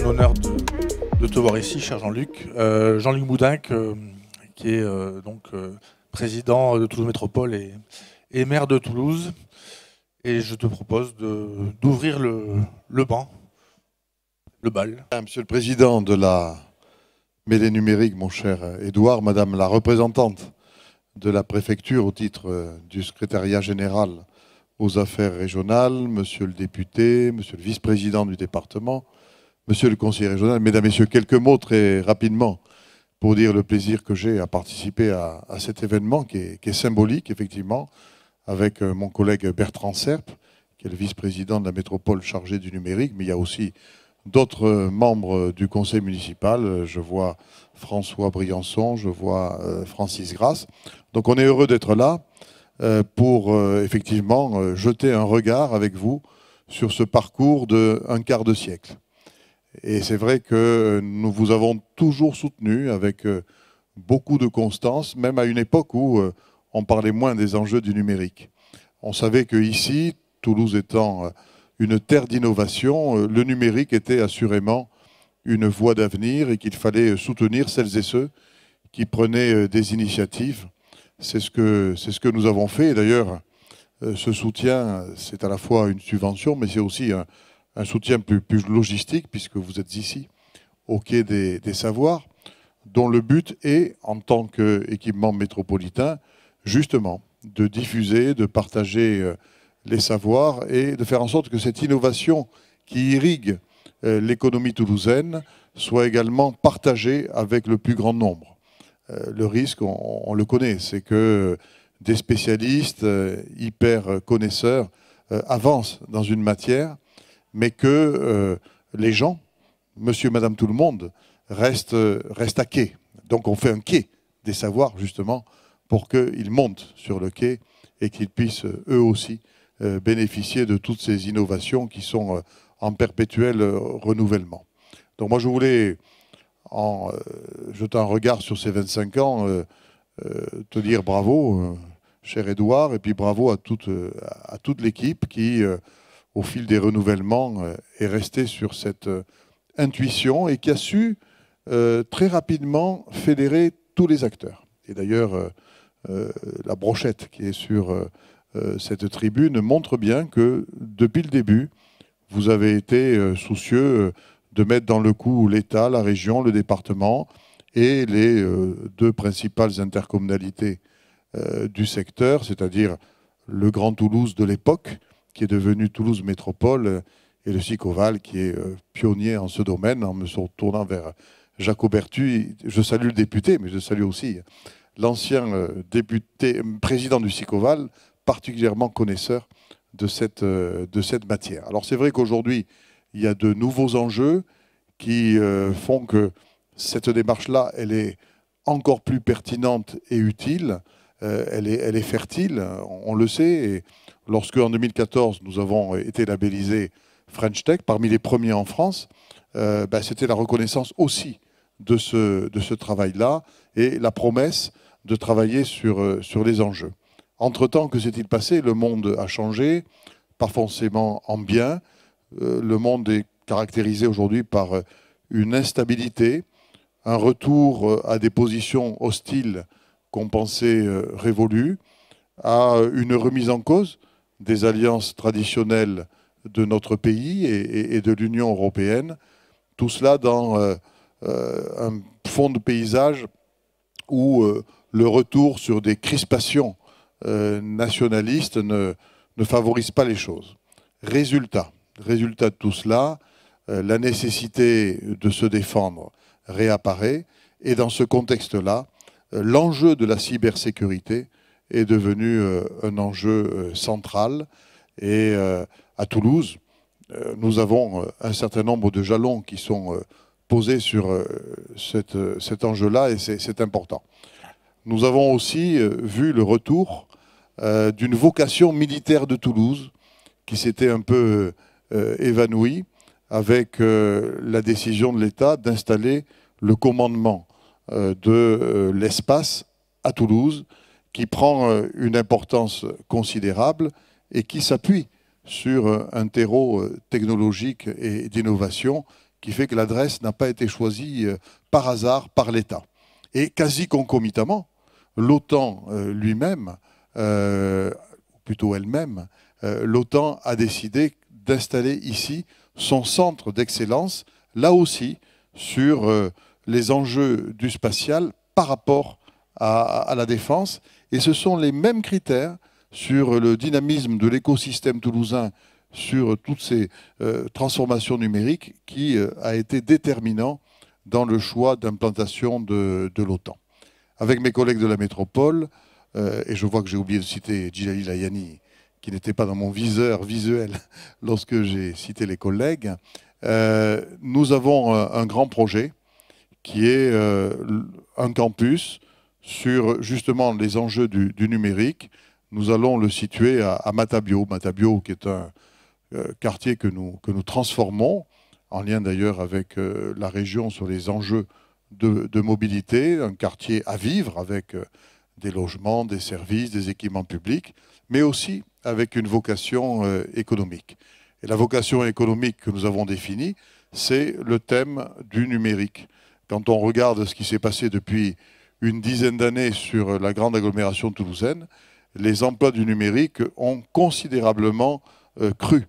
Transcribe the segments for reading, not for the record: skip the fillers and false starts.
honneur de te voir ici, cher Jean-Luc. Jean-Luc Boudinck, qui est président de Toulouse Métropole et maire de Toulouse. Et je te propose d'ouvrir le banc, le bal. Monsieur le Président de la mêlée numérique, mon cher Édouard, Madame la représentante de la préfecture au titre du secrétariat général aux affaires régionales, Monsieur le député, Monsieur le vice-président du département, Monsieur le conseiller régional, Mesdames, Messieurs, quelques mots très rapidement pour dire le plaisir que j'ai à participer à cet événement qui est symbolique, effectivement, avec mon collègue Bertrand Serpe, qui est le vice-président de la métropole chargé du numérique, mais il y a aussi d'autres membres du conseil municipal. Je vois François Briançon, je vois Francis Grasse. Donc on est heureux d'être là pour effectivement jeter un regard avec vous sur ce parcours d'un quart de siècle. Et c'est vrai que nous vous avons toujours soutenu avec beaucoup de constance, même à une époque où on parlait moins des enjeux du numérique. On savait qu'ici, Toulouse étant une terre d'innovation, le numérique était assurément une voie d'avenir et qu'il fallait soutenir celles et ceux qui prenaient des initiatives. C'est ce que nous avons fait. Et d'ailleurs, ce soutien, c'est à la fois une subvention, mais c'est aussi un soutien plus logistique, puisque vous êtes ici, au Quai des Savoirs, dont le but est, en tant qu'équipement métropolitain, justement, de diffuser, de partager les savoirs et de faire en sorte que cette innovation qui irrigue l'économie toulousaine soit également partagée avec le plus grand nombre. Le risque, on le connaît, c'est que des spécialistes hyper connaisseurs avancent dans une matière, mais que les gens, monsieur, madame, tout le monde, restent à quai. Donc on fait un quai des savoirs, justement, pour qu'ils montent sur le quai et qu'ils puissent, eux aussi, bénéficier de toutes ces innovations qui sont en perpétuel renouvellement. Donc moi, je voulais, en jetant un regard sur ces 25 ans, te dire bravo, cher Édouard, et puis bravo à toute l'équipe qui, au fil des renouvellements, est restée sur cette intuition et qui a su très rapidement fédérer tous les acteurs. Et d'ailleurs, la brochette qui est sur cette tribune montre bien que depuis le début, vous avez été soucieux de mettre dans le coup l'État, la région, le département et les deux principales intercommunalités du secteur, c'est-à-dire le Grand Toulouse de l'époque, qui est devenu Toulouse Métropole, et le Sicoval, qui est pionnier en ce domaine. En me tournant vers Jacques Aubertu, je salue le député, mais je salue aussi l'ancien président du Sicoval, particulièrement connaisseur de cette matière. Alors c'est vrai qu'aujourd'hui, il y a de nouveaux enjeux qui font que cette démarche-là, elle est encore plus pertinente et utile. Elle est fertile, on le sait. Et lorsque, en 2014, nous avons été labellisés French Tech, parmi les premiers en France, c'était la reconnaissance aussi de ce travail-là et la promesse de travailler sur les enjeux. Entre-temps, que s'est-il passé? Le monde a changé, pas forcément en bien. Le monde est caractérisé aujourd'hui par une instabilité, un retour à des positions hostiles qu'on pensait révolues, à une remise en cause des alliances traditionnelles de notre pays et de l'Union européenne. Tout cela dans un fond de paysage où le retour sur des crispations nationalistes ne favorise pas les choses. Résultat de tout cela, la nécessité de se défendre réapparaît. Et dans ce contexte-là, l'enjeu de la cybersécurité est devenu un enjeu central. Et à Toulouse, nous avons un certain nombre de jalons qui sont posés sur cet enjeu-là, et c'est important. Nous avons aussi vu le retour d'une vocation militaire de Toulouse qui s'était un peu évanouie avec la décision de l'État d'installer le commandement de l'espace à Toulouse, qui prend une importance considérable et qui s'appuie sur un terreau technologique et d'innovation qui fait que l'adresse n'a pas été choisie par hasard par l'État. Et quasi concomitamment, l'OTAN lui-même, plutôt elle-même, l'OTAN a décidé d'installer ici son centre d'excellence, là aussi, sur les enjeux du spatial par rapport à la défense. Et ce sont les mêmes critères sur le dynamisme de l'écosystème toulousain, sur toutes ces transformations numériques, qui a été déterminant dans le choix d'implantation de l'OTAN. Avec mes collègues de la métropole, et je vois que j'ai oublié de citer Djilali Layani, qui n'était pas dans mon viseur visuel lorsque j'ai cité les collègues, nous avons un grand projet qui est un campus sur justement les enjeux du numérique. Nous allons le situer à Matabio. Matabio, qui est un quartier que nous transformons, en lien d'ailleurs avec la région sur les enjeux de mobilité, un quartier à vivre avec des logements, des services, des équipements publics, mais aussi avec une vocation économique. Et la vocation économique que nous avons définie, c'est le thème du numérique. Quand on regarde ce qui s'est passé depuis une dizaine d'années sur la grande agglomération toulousaine, les emplois du numérique ont considérablement cru.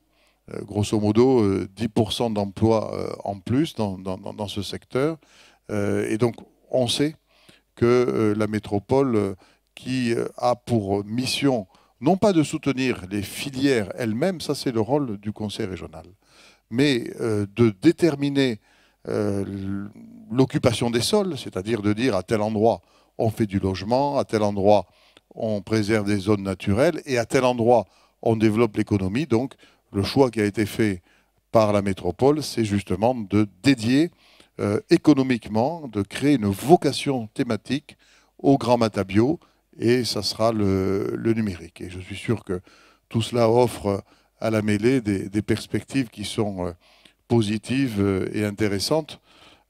Grosso modo, 10% d'emplois en plus dans ce secteur. Et donc, on sait que la métropole, qui a pour mission, non pas de soutenir les filières elles-mêmes, ça c'est le rôle du conseil régional, mais de déterminer l'occupation des sols, c'est-à-dire de dire à tel endroit on fait du logement, à tel endroit on préserve des zones naturelles et à tel endroit on développe l'économie. Donc le choix qui a été fait par la métropole, c'est justement de dédier économiquement, de créer une vocation thématique au Grand Matabio, et ça sera le numérique. Et je suis sûr que tout cela offre à la mêlée des perspectives qui sont positives et intéressantes.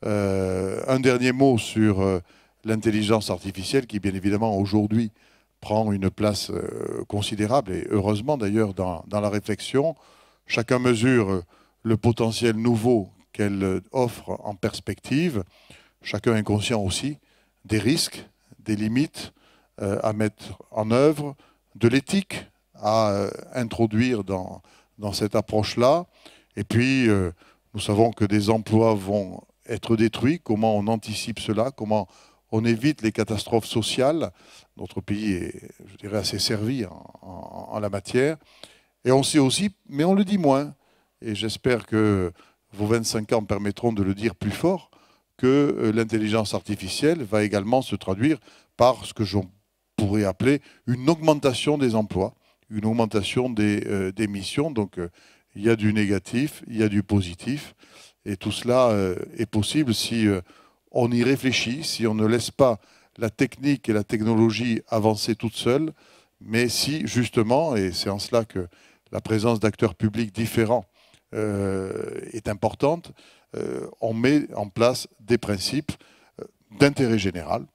Un dernier mot sur l'intelligence artificielle qui, bien évidemment, aujourd'hui prend une place considérable, et heureusement d'ailleurs dans la réflexion. Chacun mesure le potentiel nouveau qu'elle offre en perspective. Chacun est conscient aussi des risques, des limites à mettre en œuvre, de l'éthique à introduire dans cette approche-là. Et puis, nous savons que des emplois vont être détruits. Comment on anticipe cela? Comment on évite les catastrophes sociales? Notre pays est, je dirais, assez servi en la matière. Et on sait aussi, mais on le dit moins, et j'espère que vos 25 ans permettront de le dire plus fort, que l'intelligence artificielle va également se traduire par ce que je pourrais appeler une augmentation des emplois, une augmentation des missions. Donc il y a du négatif, il y a du positif, et tout cela est possible si on y réfléchit, si on ne laisse pas la technique et la technologie avancer toutes seules, mais si justement, et c'est en cela que la présence d'acteurs publics différents est importante, on met en place des principes d'intérêt général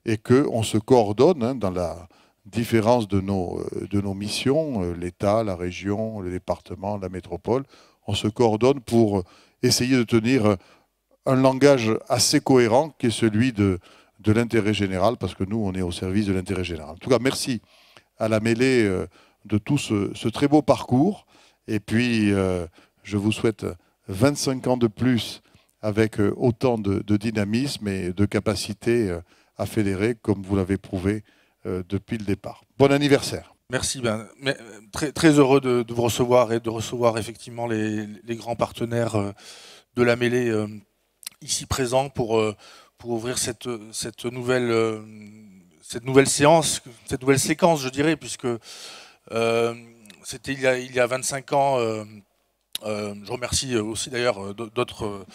et qu'on se coordonne dans la différence de nos missions, l'État, la région, le département, la métropole. On se coordonne pour essayer de tenir un langage assez cohérent qui est celui de l'intérêt général, parce que nous, on est au service de l'intérêt général. En tout cas, merci à la mêlée de tout ce très beau parcours. Et puis, je vous souhaite 25 ans de plus avec autant de dynamisme et de capacité à fédérer, comme vous l'avez prouvé depuis le départ. Bon anniversaire. Merci, très, très heureux de vous recevoir et de recevoir effectivement les grands partenaires de la mêlée ici présents pour ouvrir cette nouvelle séance, cette nouvelle séquence, je dirais, puisque c'était il y a 25 ans. Je remercie aussi d'ailleurs d'autres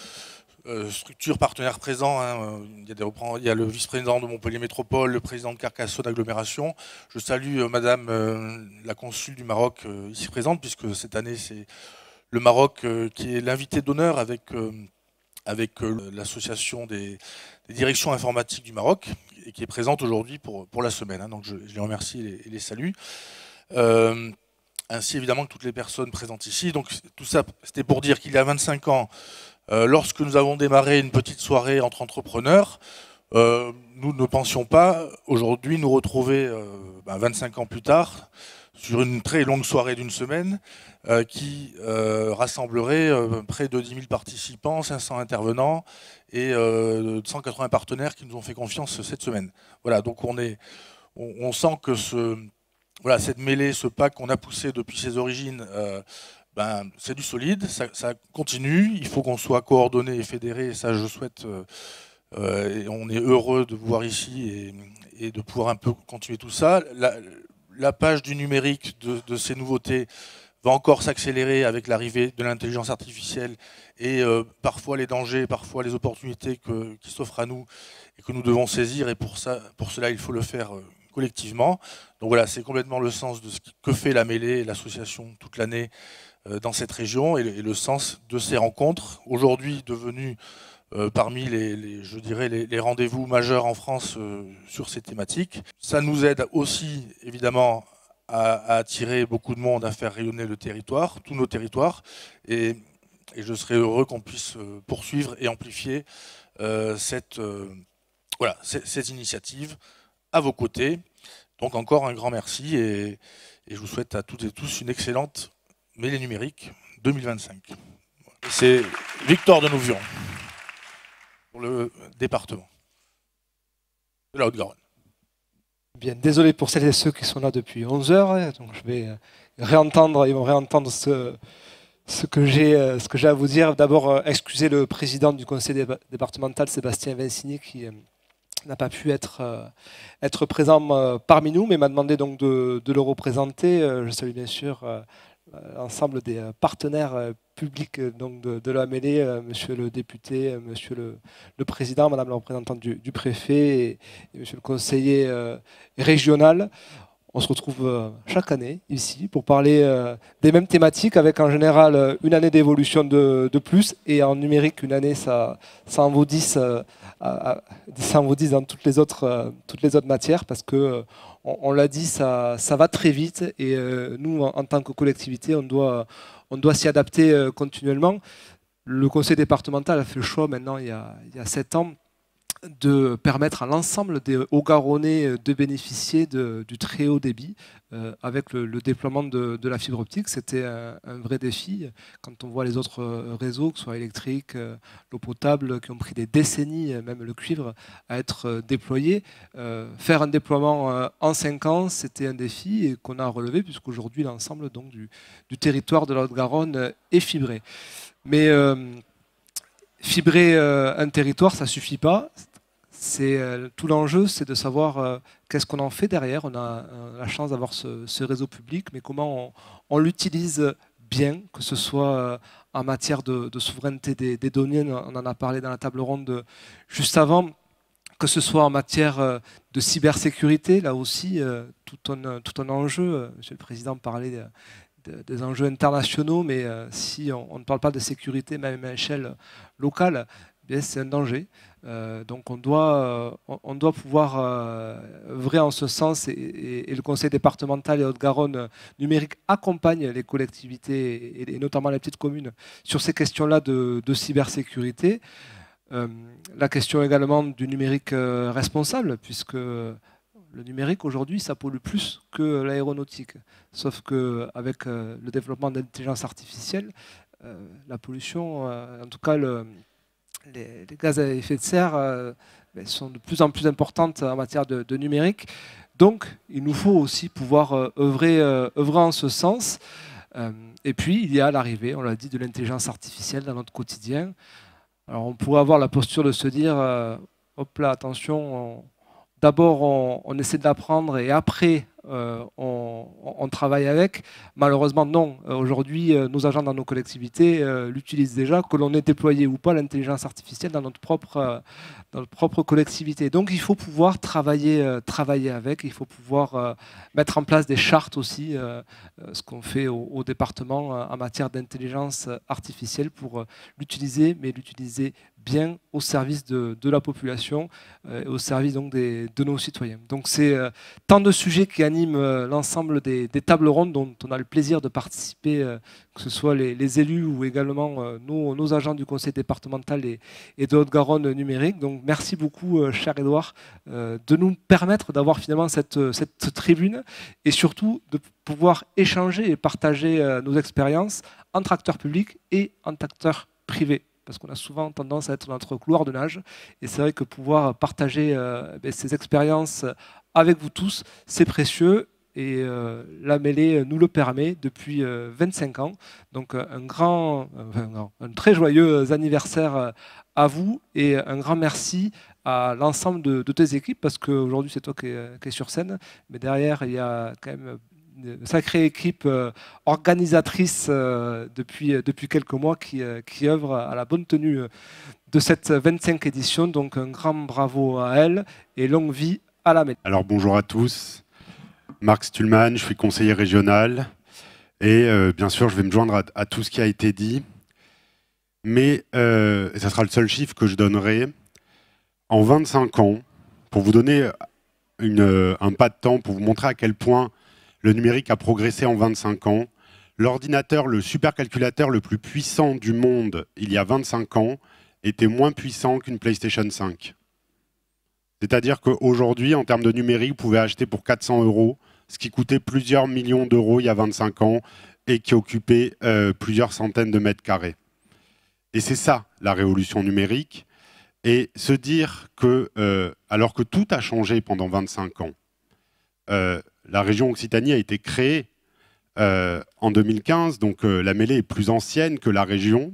structures partenaires présents. Hein. Il y a le vice-président de Montpellier Métropole, le président de Carcassonne Agglomération. Je salue Madame la consul du Maroc ici présente, puisque cette année c'est le Maroc qui est l'invité d'honneur avec l'association des directions informatiques du Maroc, et qui est présente aujourd'hui pour la semaine. Hein. Donc je les remercie et les salue. ainsi évidemment que toutes les personnes présentes ici. Donc tout ça, c'était pour dire qu'il y a 25 ans, lorsque nous avons démarré une petite soirée entre entrepreneurs, nous ne pensions pas aujourd'hui nous retrouver 25 ans plus tard sur une très longue soirée d'une semaine qui rassemblerait près de 10 000 participants, 500 intervenants et 180 partenaires qui nous ont fait confiance cette semaine. Voilà, donc on sent que cette mêlée, ce pack qu'on a poussé depuis ses origines, c'est du solide, ça continue, il faut qu'on soit coordonné et fédéré, et ça je souhaite, et on est heureux de vous voir ici et de pouvoir un peu continuer tout ça. La page du numérique de ces nouveautés va encore s'accélérer avec l'arrivée de l'intelligence artificielle et parfois les dangers, parfois les opportunités qui s'offrent à nous et que nous devons saisir, et pour cela il faut le faire collectivement. Donc voilà, c'est complètement le sens de ce que fait la mêlée et l'association toute l'année dans cette région, et le sens de ces rencontres, aujourd'hui devenues parmi les rendez-vous majeurs en France sur ces thématiques. Ça nous aide aussi évidemment à attirer beaucoup de monde, à faire rayonner le territoire, tous nos territoires, et je serais heureux qu'on puisse poursuivre et amplifier cette initiative à vos côtés. Donc encore un grand merci, et je vous souhaite à toutes et tous une excellente mêlée numérique 2025. C'est Victor de Nouvion, pour le département de la Haute-Garonne. Bien, désolé pour celles et ceux qui sont là depuis 11 heures, donc je vais réentendre ce que j'ai à vous dire. D'abord, excusez le président du conseil départemental, Sébastien Vincini, qui n'a pas pu être présent parmi nous, mais m'a demandé donc de le représenter. Je salue bien sûr l'ensemble des partenaires publics donc de la mêlée, monsieur le député, monsieur le président, madame la représentante du préfet et monsieur le conseiller régional. On se retrouve chaque année ici pour parler des mêmes thématiques, avec en général une année d'évolution de plus, et en numérique une année ça en vaut 10, ça en vaut 10 dans toutes les autres matières, parce que on l'a dit, ça va très vite, et nous en tant que collectivité on doit s'y adapter continuellement. Le conseil départemental a fait le choix maintenant il y a 7 ans de permettre à l'ensemble des Haut-Garonnais de bénéficier du très haut débit avec le déploiement de la fibre optique. C'était un vrai défi quand on voit les autres réseaux, que ce soit électrique, l'eau potable, qui ont pris des décennies, même le cuivre, à être déployés. Faire un déploiement en 5 ans, c'était un défi et qu'on a relevé, puisqu'aujourd'hui l'ensemble donc du territoire de la Haute-Garonne est fibré. Mais fibrer un territoire, ça ne suffit pas. Tout l'enjeu, c'est de savoir qu'est-ce qu'on en fait derrière. On a la chance d'avoir ce réseau public, mais comment on l'utilise bien, que ce soit en matière de souveraineté des données, on en a parlé dans la table ronde juste avant, que ce soit en matière de cybersécurité, là aussi, tout un enjeu. Monsieur le Président parlait des enjeux internationaux, mais si on ne parle pas de sécurité, même à échelle locale, c'est un danger. Donc on doit pouvoir œuvrer en ce sens, et le conseil départemental et Haute-Garonne numérique accompagne les collectivités et notamment les petites communes sur ces questions-là de cybersécurité. La question également du numérique responsable, puisque le numérique aujourd'hui ça pollue plus que l'aéronautique, sauf qu'avec le développement de l'intelligence artificielle, la pollution, en tout cas les gaz à effet de serre sont de plus en plus importantes en matière de numérique. Donc, il nous faut aussi pouvoir œuvrer en ce sens. Et puis, il y a l'arrivée, on l'a dit, de l'intelligence artificielle dans notre quotidien. Alors, on pourrait avoir la posture de se dire, hop là, attention, d'abord on essaie de l'apprendre et après on travaille avec. Malheureusement non, aujourd'hui nos agents dans nos collectivités l'utilisent déjà, que l'on ait déployé ou pas l'intelligence artificielle dans notre propre collectivité. Donc il faut pouvoir travailler avec, il faut pouvoir mettre en place des chartes aussi, ce qu'on fait au département en matière d'intelligence artificielle pour l'utiliser, mais l'utiliser bien au service de la population, au service donc de nos citoyens. Donc c'est tant de sujets qui animent l'ensemble des tables rondes dont on a le plaisir de participer, que ce soit les élus ou également nos agents du conseil départemental et de Haute-Garonne numérique. Donc merci beaucoup, cher Édouard, de nous permettre d'avoir finalement cette tribune et surtout de pouvoir échanger et partager nos expériences entre acteurs publics et entre acteurs privés. Parce qu'on a souvent tendance à être dans notre couloir de nage. Et c'est vrai que pouvoir partager ces expériences avec vous tous, c'est précieux. Et la mêlée nous le permet depuis 25 ans. Donc un très joyeux anniversaire à vous et un grand merci à l'ensemble de tes équipes, parce qu'aujourd'hui c'est toi qui es sur scène, mais derrière il y a quand même une sacrée équipe organisatrice depuis quelques mois qui œuvre à la bonne tenue de cette 25e édition. Donc un grand bravo à elle et longue vie à la mêlée. Alors bonjour à tous, Marc Stulman, je suis conseiller régional et bien sûr je vais me joindre à tout ce qui a été dit, mais ça sera le seul chiffre que je donnerai. En 25 ans, pour vous donner un pas de temps, pour vous montrer à quel point le numérique a progressé en 25 ans, l'ordinateur, le supercalculateur le plus puissant du monde il y a 25 ans était moins puissant qu'une PlayStation 5. C'est-à-dire qu'aujourd'hui, en termes de numérique, vous pouvez acheter pour 400 €, ce qui coûtait plusieurs millions d'euros il y a 25 ans et qui occupait plusieurs centaines de mètres carrés. Et c'est ça, la révolution numérique. Et se dire que, alors que tout a changé pendant 25 ans, la région Occitanie a été créée en 2015, donc la mêlée est plus ancienne que la région.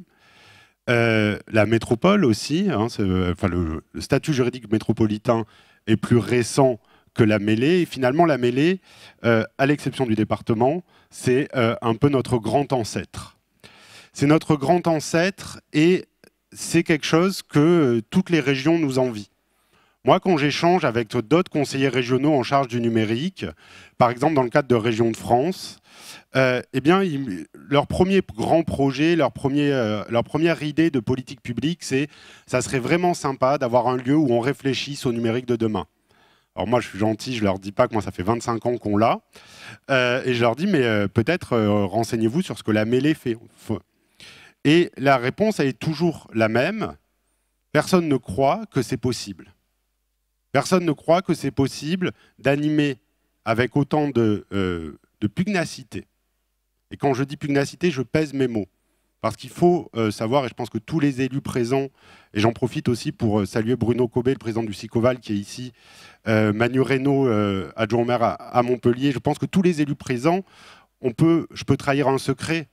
La métropole aussi, hein, le statut juridique métropolitain est plus récent que la mêlée. Et finalement, la mêlée, à l'exception du département, c'est un peu notre grand ancêtre. C'est notre grand ancêtre et c'est quelque chose que toutes les régions nous envient. Moi, quand j'échange avec d'autres conseillers régionaux en charge du numérique, par exemple dans le cadre de Régions de France, eh bien, leur premier grand projet, leur première idée de politique publique, c'est ça serait vraiment sympa d'avoir un lieu où on réfléchisse au numérique de demain. Alors moi, je suis gentil, je leur dis pas que moi, ça fait 25 ans qu'on l'a, et je leur dis, mais peut-être renseignez-vous sur ce que la mêlée fait. Et la réponse, elle est toujours la même. Personne ne croit que c'est possible. Personne ne croit que c'est possible d'animer avec autant de pugnacité. Et quand je dis pugnacité, je pèse mes mots. Parce qu'il faut savoir, et je pense que tous les élus présents, et j'en profite aussi pour saluer Bruno Cobé, le président du SICOVAL, qui est ici, Manu Reynaud, adjoint au maire à Montpellier, je pense que tous les élus présents, je peux trahir un secret.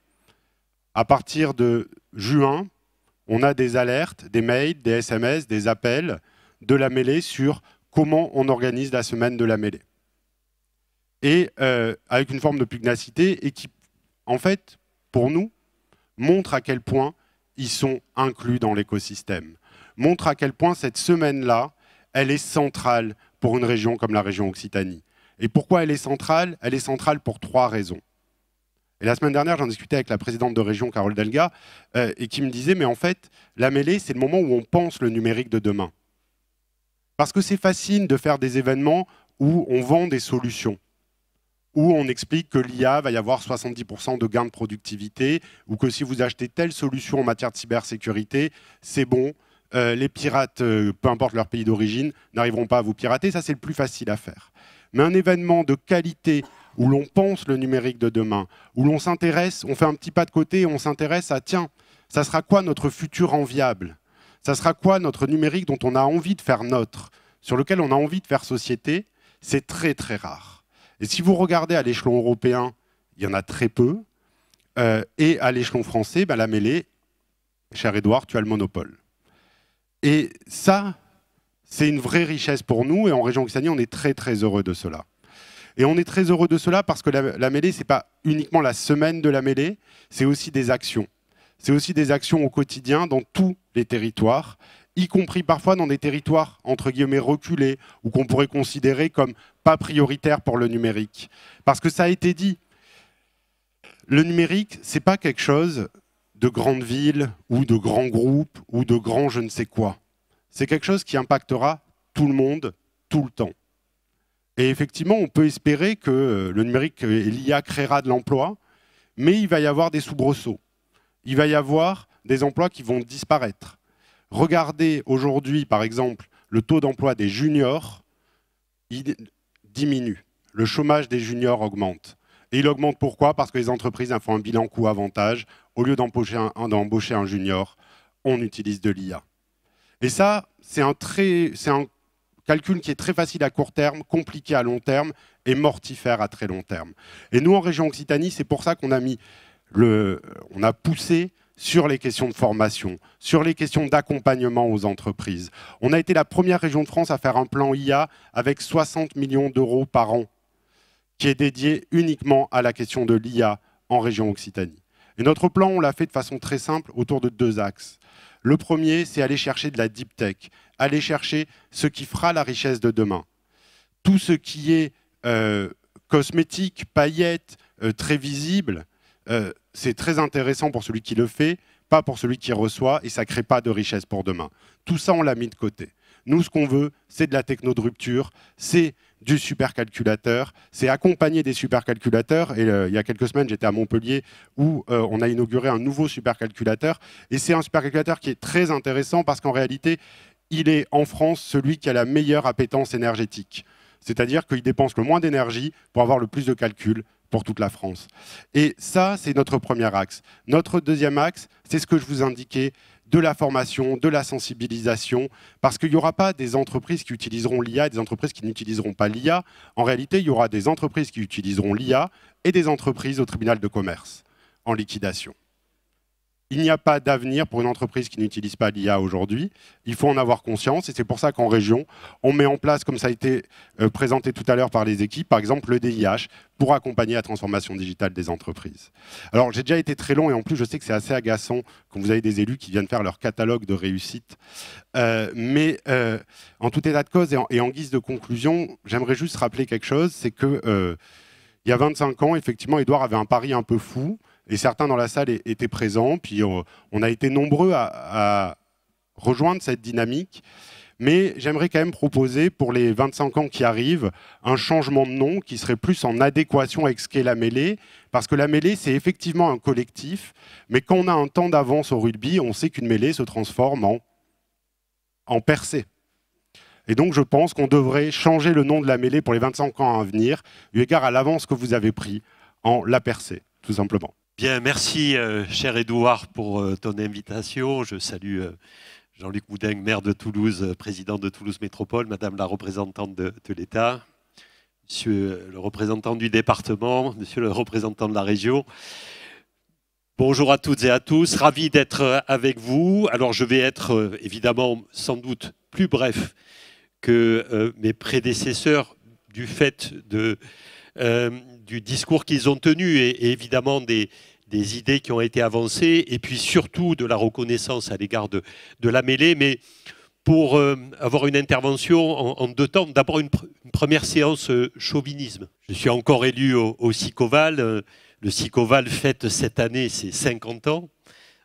À partir de juin, on a des alertes, des mails, des SMS, des appels de la mêlée sur comment on organise la semaine de la mêlée. Et avec une forme de pugnacité et qui, en fait, pour nous, montre à quel point ils sont inclus dans l'écosystème. Montre à quel point cette semaine-là, elle est centrale pour une région comme la région Occitanie. Et pourquoi elle est centrale? Elle est centrale pour 3 raisons. Et la semaine dernière, j'en discutais avec la présidente de région, Carole Delga, et qui me disait, mais en fait, la mêlée, c'est le moment où on pense le numérique de demain. Parce que c'est facile de faire des événements où on vend des solutions, où on explique que l'IA va y avoir 70% de gains de productivité, ou que si vous achetez telle solution en matière de cybersécurité, c'est bon, les pirates, peu importe leur pays d'origine, n'arriveront pas à vous pirater. Ça, c'est le plus facile à faire. Mais un événement de qualité où l'on pense le numérique de demain, où l'on s'intéresse, on fait un petit pas de côté et on s'intéresse à, tiens, ça sera quoi notre futur enviable? Ça sera quoi notre numérique dont on a envie de faire nôtre, sur lequel on a envie de faire société? C'est très, très rare. Et si vous regardez à l'échelon européen, il y en a très peu. Et à l'échelon français, la mêlée, cher Édouard, tu as le monopole. Et ça, c'est une vraie richesse pour nous. Et en région Occitanie, on est très, très heureux de cela. Et on est très heureux de cela parce que la mêlée, ce n'est pas uniquement la semaine de la mêlée, c'est aussi des actions. C'est aussi des actions au quotidien dans tous les territoires, y compris parfois dans des territoires, entre guillemets, reculés, ou qu'on pourrait considérer comme pas prioritaires pour le numérique. Parce que ça a été dit, le numérique, ce n'est pas quelque chose de grandes villes ou de grands groupes ou de grands je ne sais quoi. C'est quelque chose qui impactera tout le monde, tout le temps. Et effectivement, on peut espérer que le numérique et l'IA créera de l'emploi, mais il va y avoir des soubresauts. Il va y avoir des emplois qui vont disparaître. Regardez aujourd'hui, par exemple, le taux d'emploi des juniors, il diminue. Le chômage des juniors augmente. Et il augmente pourquoi? Parce que les entreprises font un bilan coût-avantage. Au lieu d'embaucher un junior, on utilise de l'IA. Et ça, c'est un calcul qui est très facile à court terme, compliqué à long terme et mortifère à très long terme. Et nous, en région Occitanie, c'est pour ça qu'on a on a poussé sur les questions de formation, sur les questions d'accompagnement aux entreprises. On a été la première région de France à faire un plan IA avec 60 millions d'euros par an, qui est dédié uniquement à la question de l'IA en région Occitanie. Et notre plan, on l'a fait de façon très simple autour de 2 axes. Le premier, c'est aller chercher de la deep tech, aller chercher ce qui fera la richesse de demain. Tout ce qui est cosmétique, paillettes, très visible, c'est très intéressant pour celui qui le fait, pas pour celui qui reçoit, et ça ne crée pas de richesse pour demain. Tout ça, on l'a mis de côté. Nous, ce qu'on veut, c'est de la techno de rupture, c'est du supercalculateur, c'est accompagner des supercalculateurs. Et il y a quelques semaines, j'étais à Montpellier où on a inauguré un nouveau supercalculateur. Et c'est un supercalculateur qui est très intéressant parce qu'en réalité, il est en France celui qui a la meilleure appétence énergétique. C'est-à-dire qu'il dépense le moins d'énergie pour avoir le plus de calculs pour toute la France. Et ça, c'est notre premier axe. Notre deuxième axe, c'est ce que je vous indiquais, de la formation, de la sensibilisation, parce qu'il n'y aura pas des entreprises qui utiliseront l'IA et des entreprises qui n'utiliseront pas l'IA. En réalité, il y aura des entreprises qui utiliseront l'IA et des entreprises au tribunal de commerce en liquidation. Il n'y a pas d'avenir pour une entreprise qui n'utilise pas l'IA aujourd'hui. Il faut en avoir conscience et c'est pour ça qu'en région, on met en place, comme ça a été présenté tout à l'heure par les équipes, par exemple le DIH, pour accompagner la transformation digitale des entreprises. Alors j'ai déjà été très long et en plus je sais que c'est assez agaçant quand vous avez des élus qui viennent faire leur catalogue de réussite. Mais en tout état de cause et en guise de conclusion, j'aimerais juste rappeler quelque chose, c'est que il y a 25 ans, effectivement, Édouard avait un pari un peu fou. Et certains dans la salle étaient présents, puis on a été nombreux à rejoindre cette dynamique. Mais j'aimerais quand même proposer, pour les 25 ans qui arrivent, un changement de nom qui serait plus en adéquation avec ce qu'est la mêlée. Parce que la mêlée, c'est effectivement un collectif, mais quand on a un temps d'avance au rugby, on sait qu'une mêlée se transforme en percée. Et donc je pense qu'on devrait changer le nom de la mêlée pour les 25 ans à venir, eu égard à l'avance que vous avez pris en la percée, tout simplement. Bien, merci cher Édouard pour ton invitation. Je salue Jean-Luc Moudingue, maire de Toulouse, président de Toulouse Métropole, madame la représentante de l'État, monsieur le représentant du département, monsieur le représentant de la région. Bonjour à toutes et à tous, ravi d'être avec vous. Alors je vais être évidemment sans doute plus bref que mes prédécesseurs du fait du discours qu'ils ont tenu et évidemment des idées qui ont été avancées et puis surtout de la reconnaissance à l'égard de la mêlée. Mais pour avoir une intervention en 2 temps, d'abord une première séance chauvinisme. Je suis encore élu au SICOVAL. Le SICOVAL fête cette année ses 50 ans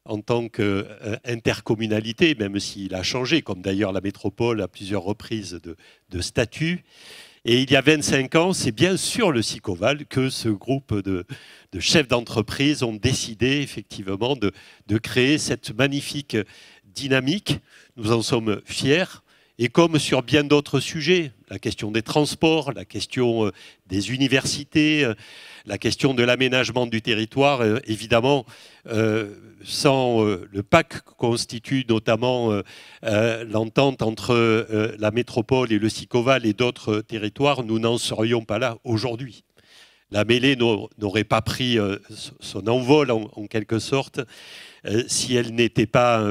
en tant qu'intercommunalité, même s'il a changé, comme d'ailleurs la métropole à plusieurs reprises de statut. Et il y a 25 ans, c'est bien sûr le SICOVAL que ce groupe de chefs d'entreprise ont décidé effectivement de créer cette magnifique dynamique. Nous en sommes fiers. Et comme sur bien d'autres sujets, la question des transports, la question des universités, la question de l'aménagement du territoire, évidemment, sans le PAC constitue notamment l'entente entre la métropole et le SICOVAL et d'autres territoires, nous n'en serions pas là aujourd'hui. La mêlée n'aurait pas pris son envol en quelque sorte si elle n'était pas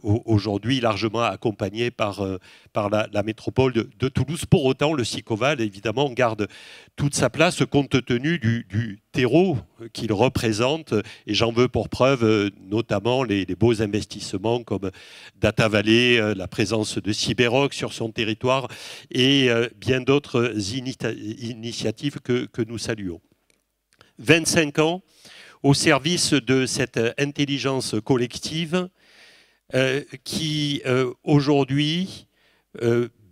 aujourd'hui largement accompagnée par la métropole de Toulouse. Pour autant, le SICOVAL, évidemment, garde toute sa place compte tenu du terreau qu'il représente. Et j'en veux pour preuve notamment les beaux investissements comme Data Valley, la présence de Cyberox sur son territoire et bien d'autres initiatives que nous saluons. 25 ans au service de cette intelligence collective qui, aujourd'hui,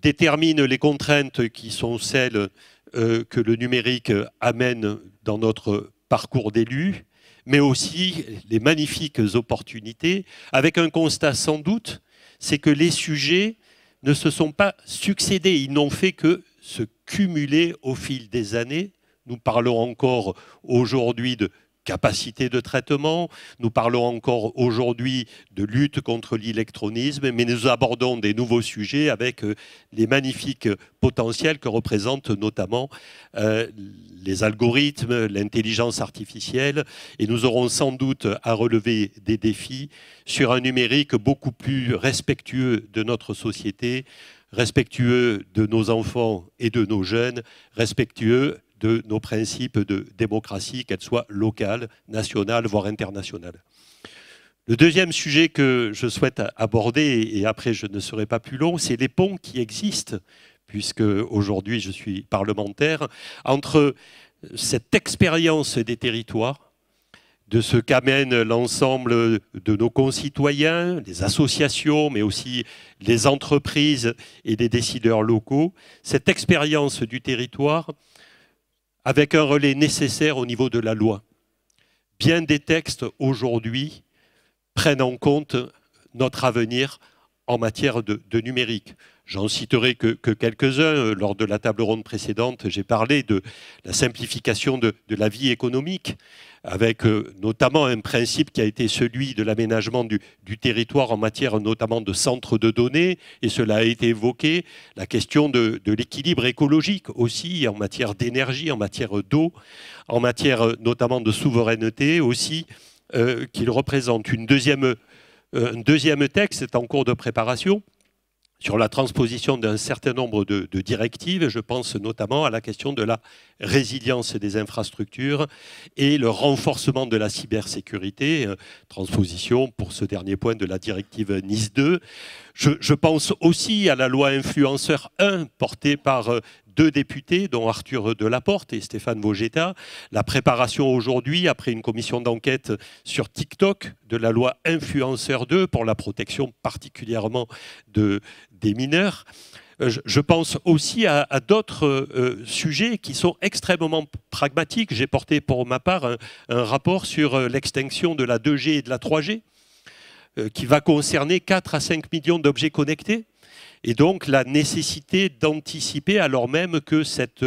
détermine les contraintes qui sont celles que le numérique amène dans notre parcours d'élu, mais aussi les magnifiques opportunités, avec un constat sans doute, c'est que les sujets ne se sont pas succédés, ils n'ont fait que se cumuler au fil des années. Nous parlons encore aujourd'hui de capacité de traitement, nous parlons encore aujourd'hui de lutte contre l'électronisme, mais nous abordons des nouveaux sujets avec les magnifiques potentiels que représentent notamment les algorithmes, l'intelligence artificielle, et nous aurons sans doute à relever des défis sur un numérique beaucoup plus respectueux de notre société, respectueux de nos enfants et de nos jeunes, respectueux de nos principes de démocratie, qu'elle soit locale, nationale, voire internationale. Le deuxième sujet que je souhaite aborder, et après je ne serai pas plus long, c'est les ponts qui existent, puisque aujourd'hui je suis parlementaire, entre cette expérience des territoires, de ce qu'amène l'ensemble de nos concitoyens, les associations, mais aussi les entreprises et les décideurs locaux, cette expérience du territoire avec un relais nécessaire au niveau de la loi. Bien des textes aujourd'hui prennent en compte notre avenir en matière de numérique. J'en citerai que quelques-uns. Lors de la table ronde précédente, j'ai parlé de la simplification de la vie économique, avec notamment un principe qui a été celui de l'aménagement du territoire en matière notamment de centres de données, et cela a été évoqué, la question de l'équilibre écologique aussi, en matière d'énergie, en matière d'eau, en matière notamment de souveraineté aussi, qu'il représente. Un deuxième texte est en cours de préparation sur la transposition d'un certain nombre de directives. Je pense notamment à la question de la résilience des infrastructures et le renforcement de la cybersécurité, transposition pour ce dernier point de la directive NIS 2. Je pense aussi à la loi Influenceur 1 portée par deux députés, dont Arthur Delaporte et Stéphane Vogetta. La préparation aujourd'hui, après une commission d'enquête sur TikTok, de la loi Influenceur 2 pour la protection particulièrement des mineurs. Je pense aussi à d'autres sujets qui sont extrêmement pragmatiques. J'ai porté pour ma part un rapport sur l'extinction de la 2G et de la 3G, qui va concerner 4 à 5 millions d'objets connectés. Et donc la nécessité d'anticiper, alors même que cette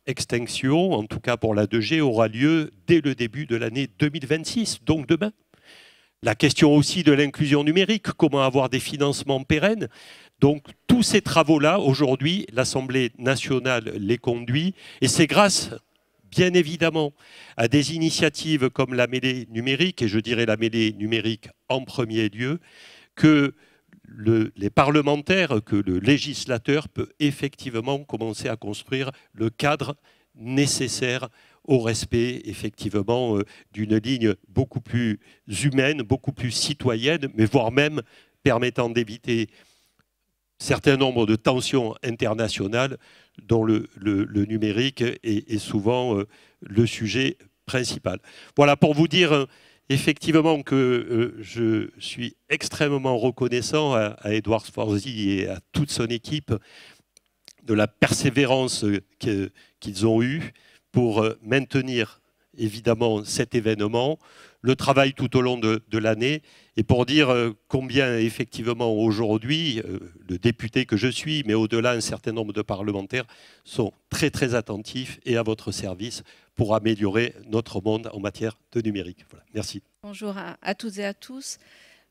extinction, en tout cas pour la 2G, aura lieu dès le début de l'année 2026, donc demain. La question aussi de l'inclusion numérique, comment avoir des financements pérennes. Donc tous ces travaux-là, aujourd'hui, l'Assemblée nationale les conduit, et c'est grâce, bien évidemment, à des initiatives comme la mêlée numérique, et je dirais la mêlée numérique en premier lieu, que les parlementaires, que le législateur peut effectivement commencer à construire le cadre nécessaire au respect effectivement d'une ligne beaucoup plus humaine, beaucoup plus citoyenne, mais voire même permettant d'éviter un certain nombre de tensions internationales dont le numérique est souvent le sujet principal. Voilà pour vous dire effectivement que je suis extrêmement reconnaissant à Edouard Sforzi et à toute son équipe de la persévérance qu'ils ont eue pour maintenir évidemment cet événement, le travail tout au long de l'année, et pour dire combien effectivement aujourd'hui, le député que je suis, mais au-delà un certain nombre de parlementaires, sont très très attentifs et à votre service pour améliorer notre monde en matière de numérique. Voilà. Merci. Bonjour à toutes et à tous.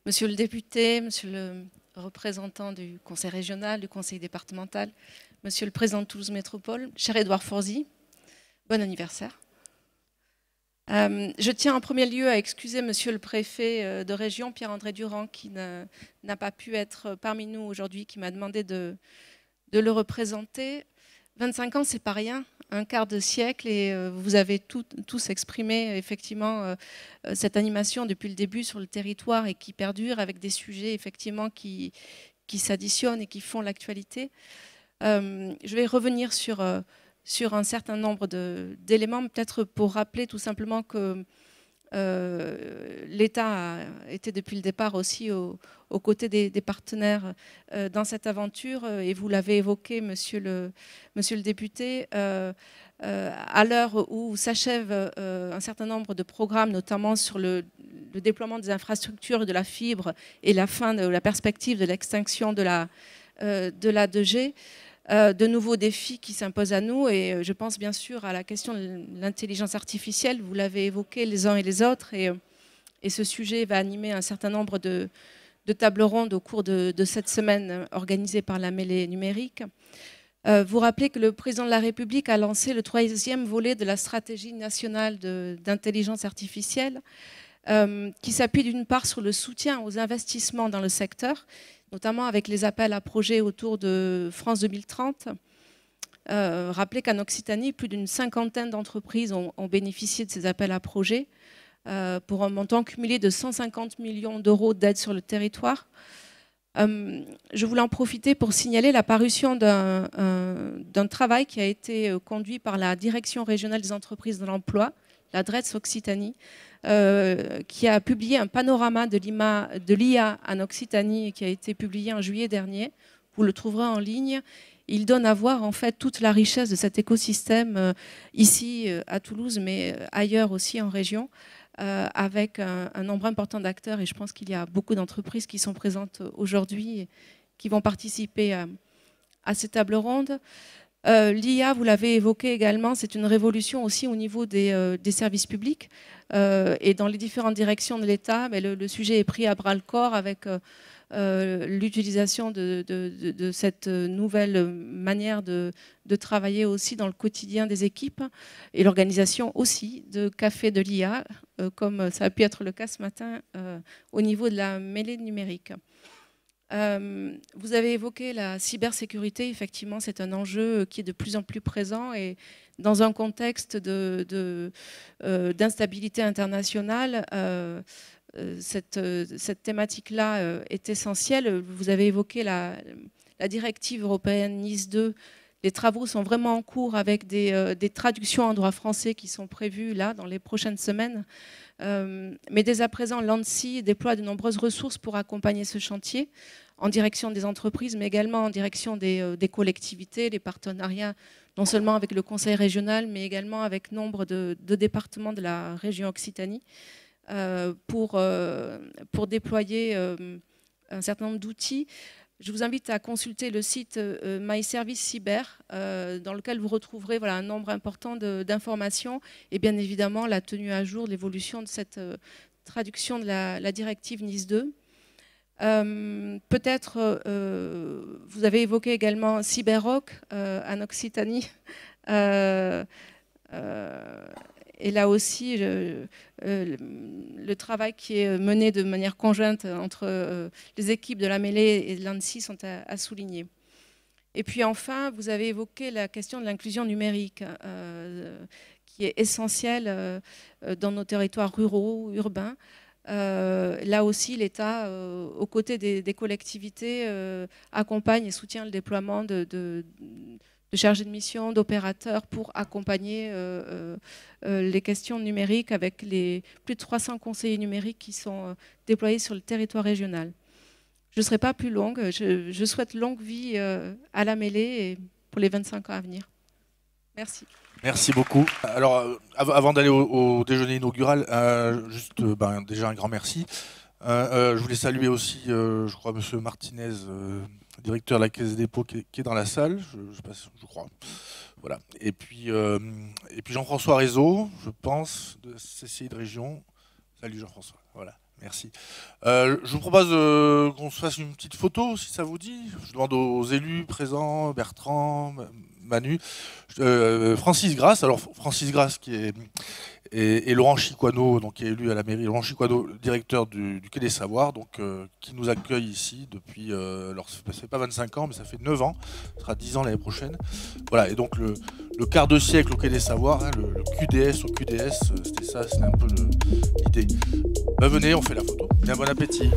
Monsieur le député, monsieur le représentant du conseil régional, du conseil départemental, monsieur le président de Toulouse Métropole, cher Edouard Sforzi, bon anniversaire. Je tiens en premier lieu à excuser monsieur le préfet de région, Pierre-André Durand, qui n'a pas pu être parmi nous aujourd'hui, qui m'a demandé de le représenter. 25 ans, c'est pas rien, un quart de siècle, et vous avez tous exprimé effectivement cette animation depuis le début sur le territoire et qui perdure avec des sujets effectivement qui s'additionnent et qui font l'actualité. Je vais revenir sur un certain nombre d'éléments, peut-être pour rappeler tout simplement que L'État a été depuis le départ aussi aux côtés des partenaires dans cette aventure. Et vous l'avez évoqué, monsieur le député, à l'heure où s'achève un certain nombre de programmes, notamment sur le déploiement des infrastructures, de la fibre et la fin de la perspective de l'extinction de la 2G, de nouveaux défis qui s'imposent à nous. Et je pense bien sûr à la question de l'intelligence artificielle. Vous l'avez évoqué les uns et les autres. Et ce sujet va animer un certain nombre de tables rondes au cours de cette semaine organisée par la mêlée numérique. Vous rappelez que le président de la République a lancé le 3e volet de la stratégie nationale d'intelligence artificielle, qui s'appuie d'une part sur le soutien aux investissements dans le secteur, notamment avec les appels à projets autour de France 2030. Rappelez qu'en Occitanie, plus d'une 50aine d'entreprises ont bénéficié de ces appels à projets pour un montant cumulé de 150 millions d'euros d'aide sur le territoire. Je voulais en profiter pour signaler la parution d'un travail qui a été conduit par la Direction régionale des entreprises de l'emploi, la DRETS Occitanie, qui a publié un panorama de l'IA en Occitanie qui a été publié en juillet dernier. Vous le trouverez en ligne. Il donne à voir en fait toute la richesse de cet écosystème ici à Toulouse, mais ailleurs aussi en région, avec un nombre important d'acteurs. Et je pense qu'il y a beaucoup d'entreprises qui sont présentes aujourd'hui et qui vont participer à ces tables rondes. L'IA, vous l'avez évoqué également, c'est une révolution aussi au niveau des services publics et dans les différentes directions de l'État. Mais le sujet est pris à bras-le-corps avec l'utilisation de cette nouvelle manière de travailler aussi dans le quotidien des équipes et l'organisation aussi de cafés de l'IA, comme ça a pu être le cas ce matin au niveau de la mêlée numérique. Vous avez évoqué la cybersécurité. Effectivement, c'est un enjeu qui est de plus en plus présent et dans un contexte d'instabilité internationale, cette thématique-là est essentielle. Vous avez évoqué la directive européenne NIS 2. Les travaux sont vraiment en cours avec des traductions en droit français qui sont prévues là dans les prochaines semaines. Mais dès à présent, l'ANSSI déploie de nombreuses ressources pour accompagner ce chantier en direction des entreprises, mais également en direction des collectivités, les partenariats, non seulement avec le conseil régional, mais également avec nombre de départements de la région Occitanie, pour déployer un certain nombre d'outils. Je vous invite à consulter le site MyService Cyber, dans lequel vous retrouverez un nombre important d'informations et bien évidemment la tenue à jour de l'évolution de cette traduction de la directive NIS 2. Peut-être, vous avez évoqué également CyberRock en Occitanie. Et là aussi, le travail qui est mené de manière conjointe entre les équipes de la mêlée et de l'ANSSI sont à souligner. Et puis enfin, vous avez évoqué la question de l'inclusion numérique, qui est essentielle dans nos territoires ruraux, urbains. Là aussi, l'État, aux côtés des collectivités, accompagne et soutient le déploiement de chargés de mission, d'opérateurs pour accompagner les questions numériques avec les plus de 300 conseillers numériques qui sont déployés sur le territoire régional. Je ne serai pas plus longue. Je souhaite longue vie à la mêlée et pour les 25 ans à venir. Merci. Merci beaucoup. Alors, avant d'aller au déjeuner inaugural, juste déjà un grand merci. Je voulais saluer aussi, je crois, M. Martinez, directeur de la Caisse des dépôts, qui est dans la salle, je crois. Voilà. Et puis Jean-François Rézeau, je pense, de CCI de Région. Salut Jean-François. Voilà. Merci. Je vous propose qu'on se fasse une petite photo, si ça vous dit. Je demande aux élus présents, Bertrand, Manu, Francis Grasse. Alors Francis Grasse et Laurent Chiquano, donc qui est élu à la mairie, Laurent Chiquano, directeur du Quai des Savoirs, donc qui nous accueille ici depuis, alors ça fait pas 25 ans, mais ça fait 9 ans, ça sera 10 ans l'année prochaine. Voilà, et donc le quart de siècle au Quai des Savoirs, hein, le QDS au QDS, c'était ça, c'était un peu l'idée. Venez, on fait la photo. Bien, bon appétit.